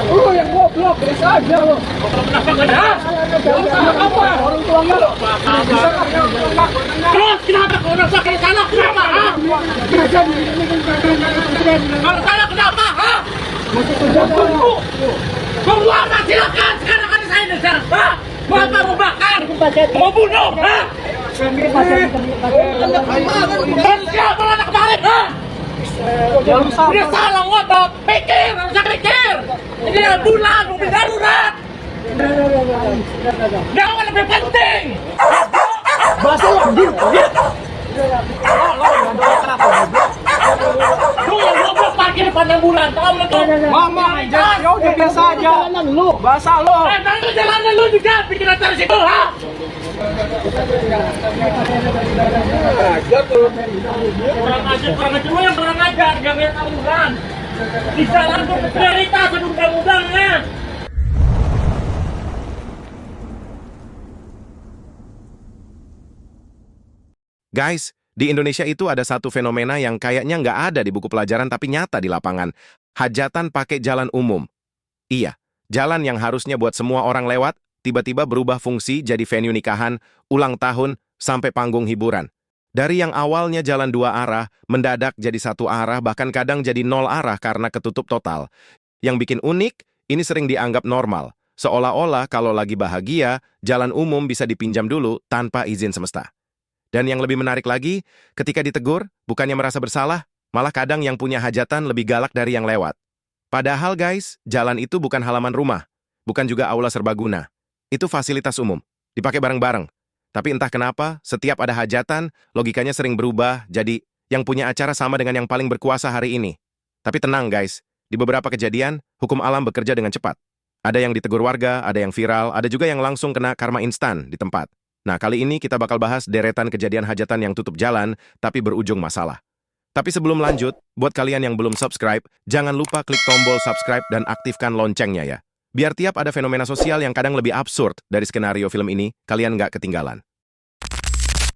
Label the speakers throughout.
Speaker 1: Lu yang goblok, biasa aja lo. Kenapa nggak ada? Apa? Orang tuanya lo. Terus kenapa kau udah sakit sana? Kenapa? Kalau sana kenapa? Keluar, silakan. Sekarang kan saya dasar. Mau apa? Mau bakar? Mau bunuh? Dan siapa anak kemarin? Dia salah ngotot, pikir, harusnya pikir. Ini bulan, mobil darurat. Jangan lebih penting. Bahasa lo anjir. Lu yang goblok parkir depan ambulan, tahu lu tuh?
Speaker 2: Mama, ya udah biasa aja. Bahasa lo.
Speaker 1: Nanti jalanan lu juga pikiran dari situ, ha? Kurang ajar, kurang ajar, jangan ambulan. Di jalan tuh prioritas, undang-undangnya.
Speaker 3: Guys, di Indonesia itu ada satu fenomena yang kayaknya nggak ada di buku pelajaran tapi nyata di lapangan. Hajatan pakai jalan umum. Iya, jalan yang harusnya buat semua orang lewat, tiba-tiba berubah fungsi jadi venue nikahan, ulang tahun, sampai panggung hiburan. Dari yang awalnya jalan dua arah, mendadak jadi satu arah, bahkan kadang jadi nol arah karena ketutup total. Yang bikin unik, ini sering dianggap normal. Seolah-olah kalau lagi bahagia, jalan umum bisa dipinjam dulu tanpa izin semesta. Dan yang lebih menarik lagi, ketika ditegur, bukannya merasa bersalah, malah kadang yang punya hajatan lebih galak dari yang lewat. Padahal guys, jalan itu bukan halaman rumah, bukan juga aula serbaguna. Itu fasilitas umum, dipakai bareng-bareng. Tapi entah kenapa, setiap ada hajatan, logikanya sering berubah, jadi yang punya acara sama dengan yang paling berkuasa hari ini. Tapi tenang guys, di beberapa kejadian, hukum alam bekerja dengan cepat. Ada yang ditegur warga, ada yang viral, ada juga yang langsung kena karma instan di tempat. Nah, kali ini kita bakal bahas deretan kejadian hajatan yang tutup jalan, tapi berujung masalah. Tapi sebelum lanjut, buat kalian yang belum subscribe, jangan lupa klik tombol subscribe dan aktifkan loncengnya ya. Biar tiap ada fenomena sosial yang kadang lebih absurd dari skenario film ini, kalian nggak ketinggalan.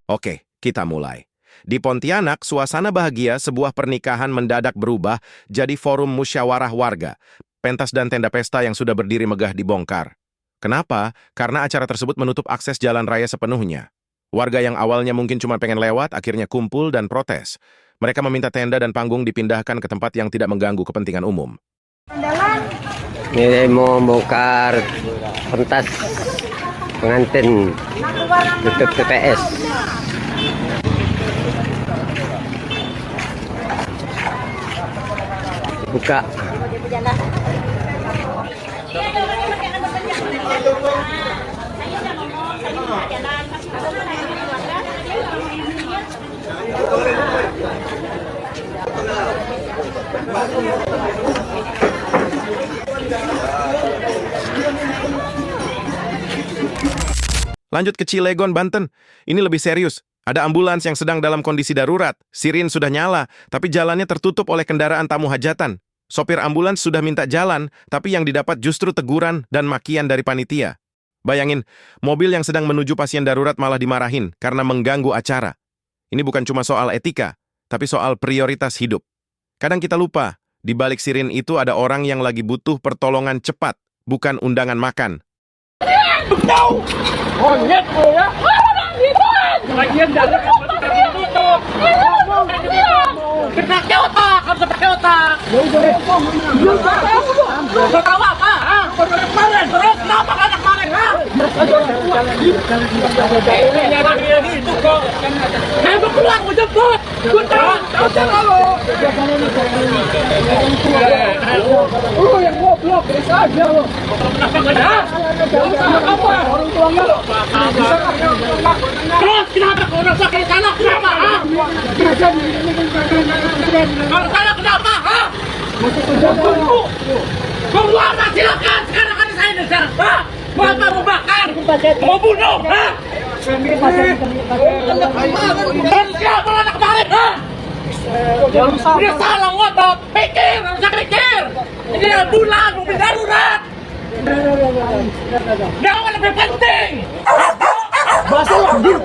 Speaker 3: Oke, kita mulai. Di Pontianak, suasana bahagia sebuah pernikahan mendadak berubah jadi forum musyawarah warga. Pentas dan tenda pesta yang sudah berdiri megah dibongkar. Kenapa? Karena acara tersebut menutup akses jalan raya sepenuhnya. Warga yang awalnya mungkin cuma pengen lewat, akhirnya kumpul dan protes. Mereka meminta tenda dan panggung dipindahkan ke tempat yang tidak mengganggu kepentingan umum.
Speaker 4: Ini mau bongkar pentas pengantin tutup TPS. Buka.
Speaker 3: Lanjut ke Cilegon, Banten. Ini lebih serius. Ada ambulans yang sedang dalam kondisi darurat. Sirin sudah nyala, tapi jalannya tertutup oleh kendaraan tamu hajatan. Sopir ambulans sudah minta jalan, tapi yang didapat justru teguran dan makian dari panitia. Bayangin, mobil yang sedang menuju pasien darurat malah dimarahin karena mengganggu acara. Ini bukan cuma soal etika, tapi soal prioritas hidup. Kadang kita lupa, di balik sirin itu ada orang yang lagi butuh pertolongan cepat, bukan undangan makan.
Speaker 1: Monyet lo ya. Lagian jalan tertutup. Kita pakai otak, harus pakai otak. Lo tahu apa? Kemarin, terus kenapa anak kemarin? Ini itu kok. Saya mau keluar, mau jemput. Gue tahu lo. Lu yang goblok, biasa aja lo. Kenapa nggak ada? Apa? Orang tuanya lo. Terus kenapa kau udah sakit sana? Kenapa? Kalau sana kenapa? Keluar, silakan. Sekarang kan saya dasar. Mau apa? Mau bakar? Mau bunuh? Dan siapa anak kemarin? Dia salah ngotot. Pikir, harusnya pikir. Ini bulan, mobil darurat. Jangan lebih penting. Bahasa lo anjir.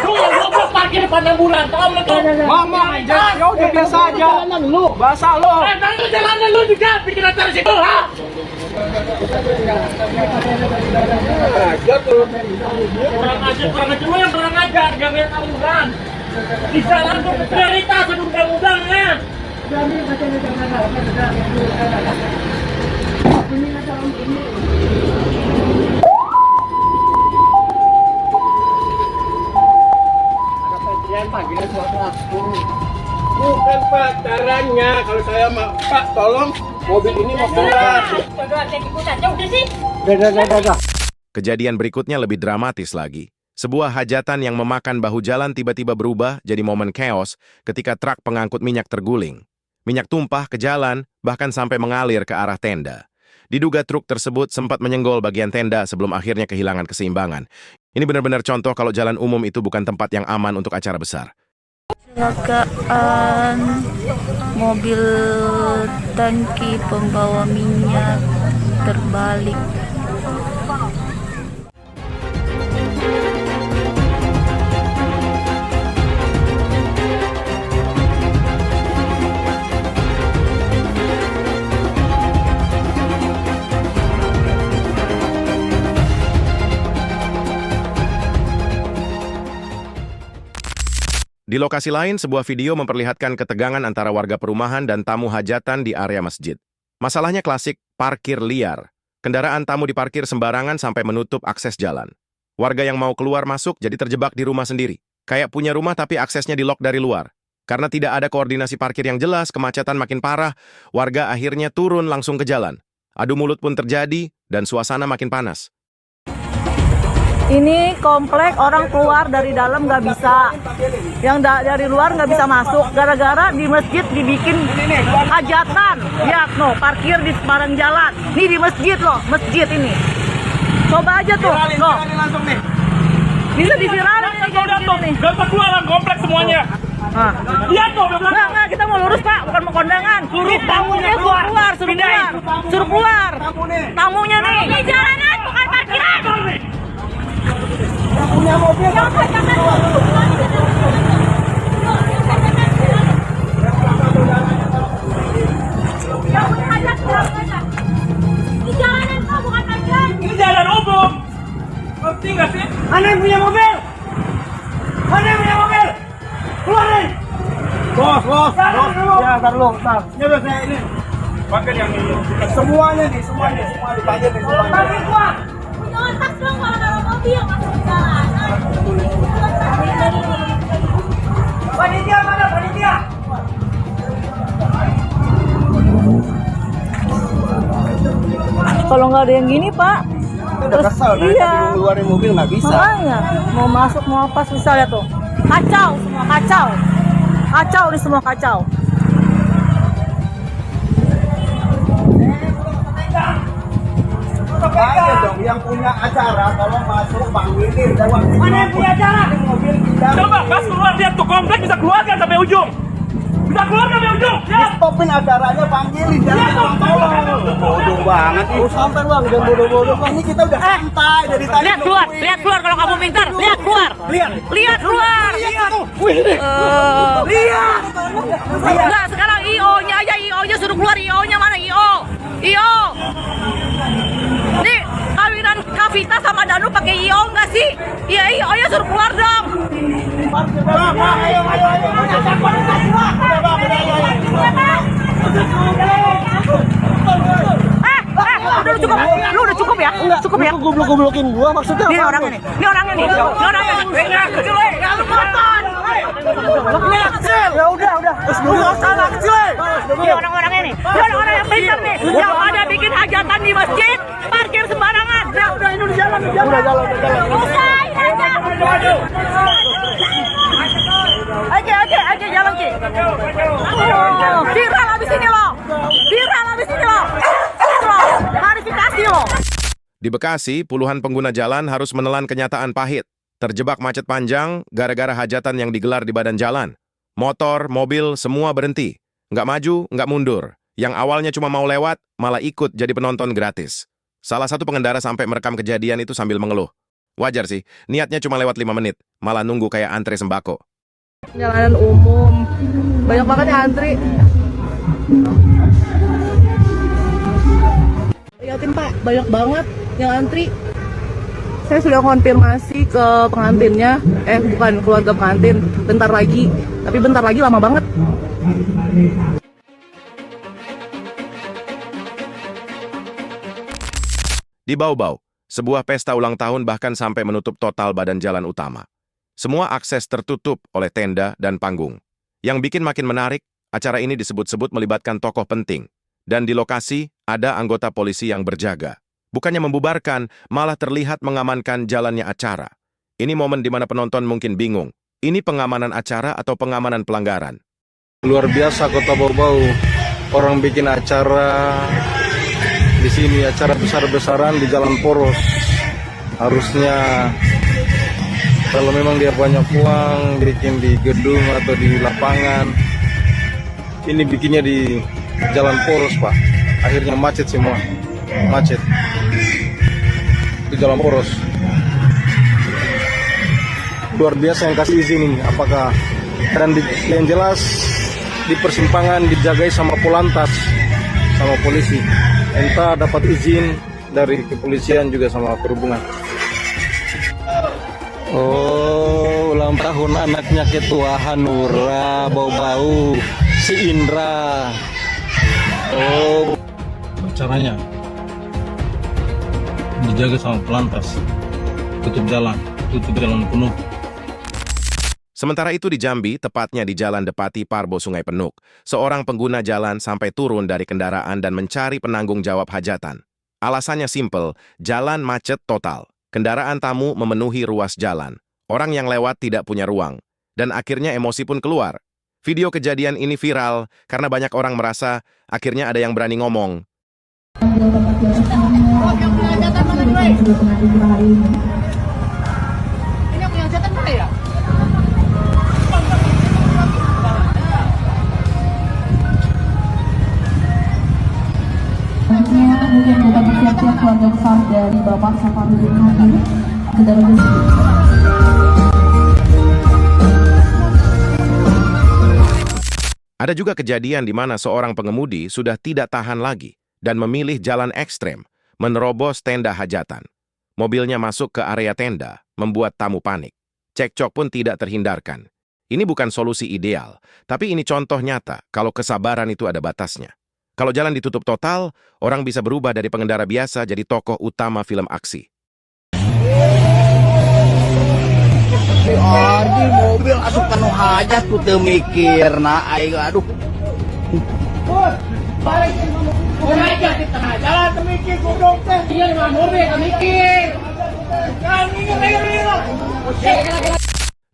Speaker 1: Lu yang goblok parkir sepanjang bulan. Tahu lu tuh?
Speaker 2: Mama, ya udah biasa aja. Jalanan lu. Bahasa lu.
Speaker 1: Nanti jalanan lu juga bikin acara situ, ha? Kurang ajar lu yang kurang ajar, jangan lihat aturan. Di jalan tuh prioritas undang-undang ya.
Speaker 2: Bukan Pak, caranya kalau saya Pak tolong mobil ini mau keluar.
Speaker 3: Kejadian berikutnya lebih dramatis lagi. Sebuah hajatan yang memakan bahu jalan tiba-tiba berubah jadi momen chaos ketika truk pengangkut minyak terguling. Minyak tumpah ke jalan, bahkan sampai mengalir ke arah tenda. Diduga truk tersebut sempat menyenggol bagian tenda sebelum akhirnya kehilangan keseimbangan. Ini benar-benar contoh kalau jalan umum itu bukan tempat yang aman untuk acara besar.
Speaker 5: Kecelakaan mobil tangki pembawa minyak terbalik.
Speaker 3: Di lokasi lain, sebuah video memperlihatkan ketegangan antara warga perumahan dan tamu hajatan di area masjid. Masalahnya klasik, parkir liar. Kendaraan tamu diparkir sembarangan sampai menutup akses jalan. Warga yang mau keluar masuk jadi terjebak di rumah sendiri. Kayak punya rumah tapi aksesnya di-lock dari luar. Karena tidak ada koordinasi parkir yang jelas, kemacetan makin parah, warga akhirnya turun langsung ke jalan. Adu mulut pun terjadi dan suasana makin panas.
Speaker 6: Ini komplek orang keluar dari dalam nggak bisa, yang dari luar nggak bisa masuk gara-gara di masjid dibikin hajatan. Lihat no, parkir di sepanjang jalan. Ini di masjid loh, masjid ini. Coba aja tuh, loh. Bisa diviralin nih.
Speaker 1: Gampang keluar komplek semuanya. Lihat tuh,
Speaker 6: Nggak, kita mau lurus Pak, bukan mau kondangan. Suruh tamunya keluar, suruh keluar. Tamunya nih. Ini jalanan bukan parkiran.
Speaker 2: Punya mobil.
Speaker 1: ini jalan umum. Ngerti nggak sih?
Speaker 2: Mana yang punya mobil? Mana yang punya mobil? Keluarin. Bos. Ya, ntar lu, ntar. Ini udah saya ini.
Speaker 1: Pakai yang ini.
Speaker 2: Semuanya semua dipanggil nih.
Speaker 6: Parkir keluar. Jangan tas dong kalau ada mobil masuk ke jalanan.
Speaker 2: Panitia mana? Panitia.
Speaker 6: Kalau nggak ada yang gini Pak, terus iya.
Speaker 2: Keluarin mobil nggak bisa.
Speaker 6: Makanya mau masuk mau apa susah ya tuh. Kacau semua kacau. Kacau nih semua kacau.
Speaker 2: Makanya dong yang punya acara kalau masuk panggilin. Mana yang punya acara? Mobil kita.
Speaker 1: Coba pas keluar lihat tuh komplek bisa keluar kan sampai ujung. Bisa keluar sampai ujung. Ya.
Speaker 2: Stopin acaranya panggilin. Jangan tolong. Bodoh banget. Sampai bang dan bodoh-bodoh. Ini kita udah santai dari tadi.
Speaker 6: Lihat keluar kalau kamu pintar. Lihat keluar. Lihat keluar.
Speaker 2: Lihat.
Speaker 6: Enggak, sekarang IO-nya aja, IO-nya suruh keluar, IO-nya mana IO? Nih, kawinan Kavita sama Danu pakai IO enggak sih? Iya, IO-nya suruh keluar dong. Udah cukup ya? Cukup ya?
Speaker 2: Goblok-goblokin gua maksudnya.
Speaker 6: Ini orangnya nih. Ini orangnya nih.
Speaker 2: Ya udah.
Speaker 6: Ini orang-orangnya nih. Ini orang-orang yang pintar nih. Yang pada bikin hajatan di masjid, parkir sembarangan.
Speaker 2: Udah ini udah jalan. Udah jalan.
Speaker 6: Usahain aja. Aja jalan Ki. Viral abis ini loh. Klarifikasi loh.
Speaker 3: Di Bekasi, puluhan pengguna jalan harus menelan kenyataan pahit. Terjebak macet panjang gara-gara hajatan yang digelar di badan jalan. Motor, mobil, semua berhenti. Nggak maju, nggak mundur. Yang awalnya cuma mau lewat, malah ikut jadi penonton gratis. Salah satu pengendara sampai merekam kejadian itu sambil mengeluh. Wajar sih, niatnya cuma lewat 5 menit, malah nunggu kayak antre sembako.
Speaker 6: Jalanan umum banyak banget yang antri. Lihatin Pak, banyak banget yang antri. Saya sudah konfirmasi ke pengantinnya, bukan keluarga pengantin, bentar lagi. Tapi bentar lagi lama banget.
Speaker 3: Di Bau-Bau, sebuah pesta ulang tahun bahkan sampai menutup total badan jalan utama. Semua akses tertutup oleh tenda dan panggung. Yang bikin makin menarik, acara ini disebut-sebut melibatkan tokoh penting. Dan di lokasi, ada anggota polisi yang berjaga. Bukannya membubarkan, malah terlihat mengamankan jalannya acara. Ini momen di mana penonton mungkin bingung. Ini pengamanan acara atau pengamanan pelanggaran?
Speaker 7: Luar biasa kota Bau-Bau. Orang bikin acara di sini, acara besar-besaran di Jalan Poros. Harusnya kalau memang dia banyak uang, bikin di gedung atau di lapangan. Ini bikinnya di Jalan Poros, Pak. Akhirnya macet semua. Macet. Di Jalan Poros. Luar biasa yang kasih izin ini. Apakah yang jelas di persimpangan dijagai sama Polantas, sama polisi. Entah dapat izin dari kepolisian juga sama perhubungan.
Speaker 2: Oh, ulang tahun anaknya Ketua Hanura Bau-Bau, si Indra. Oh,
Speaker 7: Caranya dijaga sama Polantas. Tutup jalan penuh.
Speaker 3: Sementara itu di Jambi, tepatnya di Jalan Depati Parbo Sungai Penuk, seorang pengguna jalan sampai turun dari kendaraan dan mencari penanggung jawab hajatan. Alasannya simpel, jalan macet total. Kendaraan tamu memenuhi ruas jalan. Orang yang lewat tidak punya ruang. Dan akhirnya emosi pun keluar. Video kejadian ini viral karena banyak orang merasa akhirnya ada yang berani ngomong.
Speaker 8: Kemudian kita bersiap-siap keluarga besar dari Bapak Safarudin hadir ke dalam masjid.
Speaker 3: Ada juga kejadian di mana seorang pengemudi sudah tidak tahan lagi dan memilih jalan ekstrem, menerobos tenda hajatan. Mobilnya masuk ke area tenda, membuat tamu panik. Cekcok pun tidak terhindarkan. Ini bukan solusi ideal, tapi ini contoh nyata kalau kesabaran itu ada batasnya. Kalau jalan ditutup total, orang bisa berubah dari pengendara biasa jadi tokoh utama film aksi.
Speaker 1: Di mobil asup penuh hajat ku teu mikir na aing aduh. Balik hajat di tengah jalan teu mikir goblok teh. Iya di mobil teu mikir.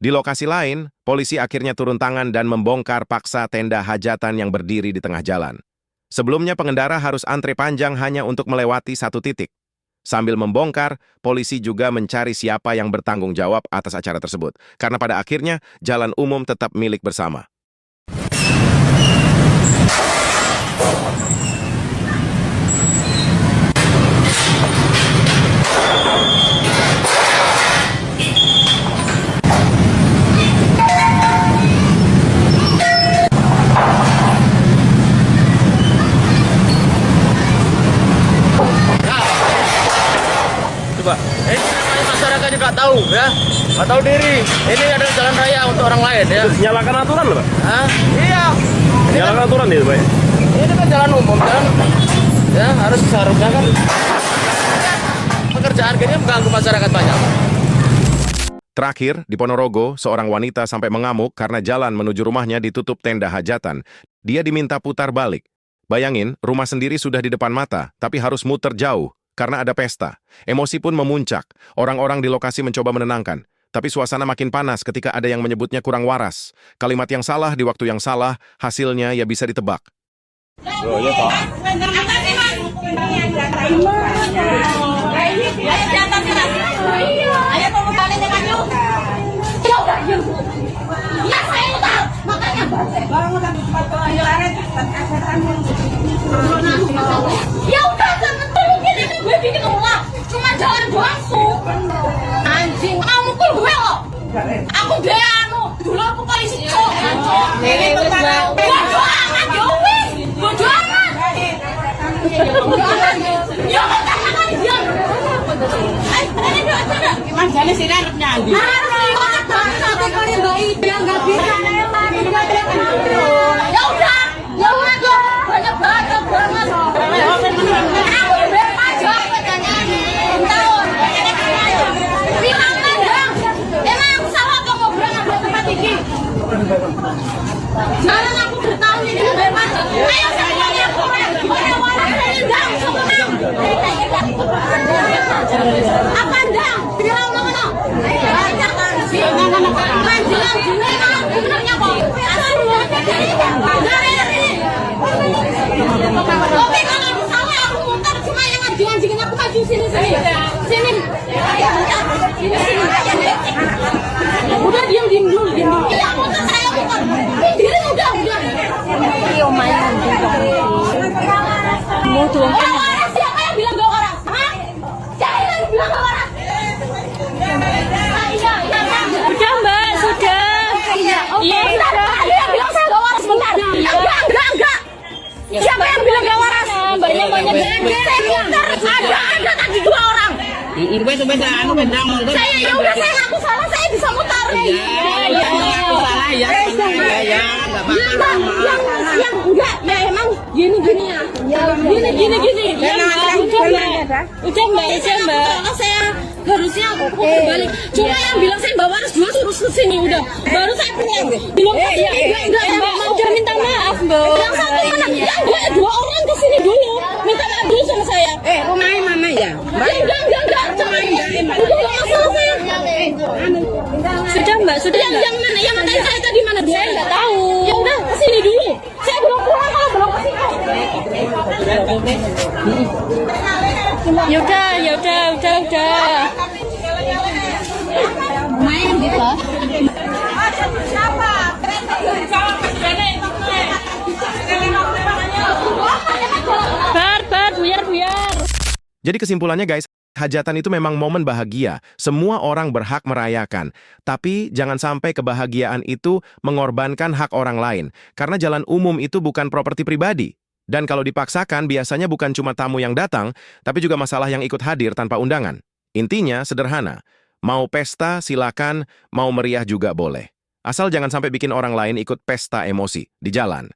Speaker 3: Di lokasi lain, polisi akhirnya turun tangan dan membongkar paksa tenda hajatan yang berdiri di tengah jalan. Sebelumnya pengendara harus antre panjang hanya untuk melewati satu titik. Sambil membongkar, polisi juga mencari siapa yang bertanggung jawab atas acara tersebut. Karena pada akhirnya, jalan umum tetap milik bersama.
Speaker 1: Masyarakat juga tahu ya, nggak tahu diri. Ini adalah jalan raya untuk orang lain ya.
Speaker 2: nyalakan aturan loh, Pak.
Speaker 1: Hah? Iya. Ini kan,
Speaker 2: Nyalakan aturan ya, Pak.
Speaker 1: ini kan jalan umum kan, ya harus seharusnya kan. Pekerjaan gini mengganggu masyarakat banyak.
Speaker 3: Terakhir, di Ponorogo, seorang wanita sampai mengamuk karena jalan menuju rumahnya ditutup tenda hajatan. Dia diminta putar balik. Bayangin, rumah sendiri sudah di depan mata, tapi harus muter jauh. Karena ada pesta. Emosi pun memuncak. Orang-orang di lokasi mencoba menenangkan. Tapi suasana makin panas ketika ada yang menyebutnya kurang waras. Kalimat yang salah di waktu yang salah, hasilnya ya bisa ditebak.
Speaker 2: Oh, iya, Pak.
Speaker 9: Ya udah jangan tolongin ini gue bikin ulang cuma jalan doang anjing kamu mukul gue loh aku deh dulu aku polisi
Speaker 1: Ini si Renatnya Andi.
Speaker 9: Satu kali baik dia nggak bisa. Ya udah, banyak banget. Aku bebas katanya. Tahun. Bilang dong. Emang aku salah apa ngobrol ngambil tempat ini? Jangan aku bertahun ini bebas. Ayo semuanya orang rendang semenang. Apa ndang? Bilang mana? Banyak kan. Benernya kok. Oke, kalau aku salah aku muter cuma yang anjing-anjingin aku maju sini. Sini. Udah diam dulu. Iya, muter saya muter. Diri udah.
Speaker 5: Iyo main mau tuh.
Speaker 9: Waras, siapa yang bilang gak waras? Hah? Siapa yang bilang gak waras?
Speaker 5: Sudah mbak, sudah.
Speaker 9: Iya, ada yang bilang saya gak waras bentar. Enggak. Siapa yang bilang gak waras?
Speaker 5: Banyak
Speaker 9: Saya muter, ada tadi 2 orang.
Speaker 1: Itu beda,
Speaker 9: Saya ya udah saya ngaku salah, saya bisa mutar.
Speaker 1: salah ya. Ya, enggak apa-apa.
Speaker 9: Yang enggak, ya emang gini ya. Gini.
Speaker 5: Udah mbak.
Speaker 9: Kalau saya harusnya aku putar balik. Cuma yang bilang saya bawa waras 2 suruh ke sini udah. Baru saya pulang. Belum enggak
Speaker 5: Mbak udah minta maaf mbak.
Speaker 9: yang satu mana? Yang 2 orang ke sini dulu. Minta maaf dulu sama saya.
Speaker 1: Rumahnya mana ya?
Speaker 9: Enggak. Cuma udah masalah saya.
Speaker 5: Sudah mbak, sudah mbak.
Speaker 9: Yang mana? Yang matanya saya tadi mana?
Speaker 5: Saya nggak tahu.
Speaker 9: Ya udah ke sini dulu. Saya belum pulang kalau belum ke sini.
Speaker 5: Ya udah.
Speaker 9: Main gitu.
Speaker 5: Bar, buyar.
Speaker 3: Jadi kesimpulannya guys, hajatan itu memang momen bahagia. Semua orang berhak merayakan. Tapi jangan sampai kebahagiaan itu mengorbankan hak orang lain. Karena jalan umum itu bukan properti pribadi. Dan kalau dipaksakan, biasanya bukan cuma tamu yang datang, tapi juga masalah yang ikut hadir tanpa undangan. Intinya sederhana. Mau pesta, silakan. Mau meriah juga boleh. Asal jangan sampai bikin orang lain ikut pesta emosi di jalan.